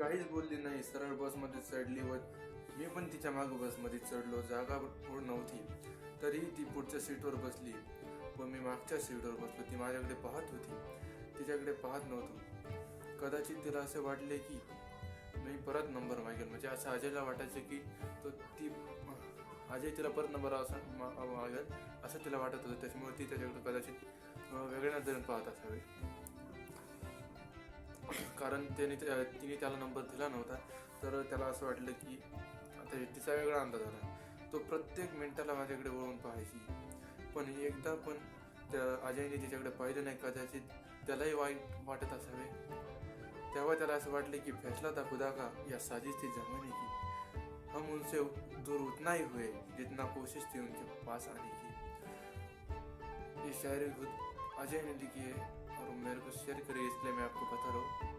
काहीच बोलली नाही, सरळ बसमध्ये चढली व मी पण तिच्या मागे बसमध्ये चढलो. जागा पूर्ण नव्हती तरी ती पुढच्या सीटवर बसली व मी मागच्या सीटवर बसलो. ती माझ्याकडे पाहत होती, तिच्याकडे पाहत नव्हतो. कदाचित तिला असे वाटले की मी परत नंबर मागेल, म्हणजे असं अजयला वाटायचं की अजय तिला परत नंबर मागेल असं तिला वाटत होतं. त्याच्यामुळे ती त्याच्याकडे कदाचित वेगळ्या नजरेने पाहत असावी, कारण तिने त्याला नंबर दिला नव्हता. तर त्याला असं वाटलं की आता तिचा वेगळा अंदाज आला. तो प्रत्येक मिनिटाला माझ्याकडे वळून पाहायची, पण एकदा पण त्या अजयने तिच्याकडे पाहिलं नाही. कदाचित त्यालाही वाईट वाटत असावे. तेव्हा त्याला असं वाटले की फैसला था खुदा का या साजिश थी जमाने की, हम उनसे दूर उतना ही हुए जितना कोशिश थी उनके पास आने की. ये शायरी खुद अजय ने लिखी है और मेरे को शेयर करी, इसलिए मैं आपको बता रहा हूँ.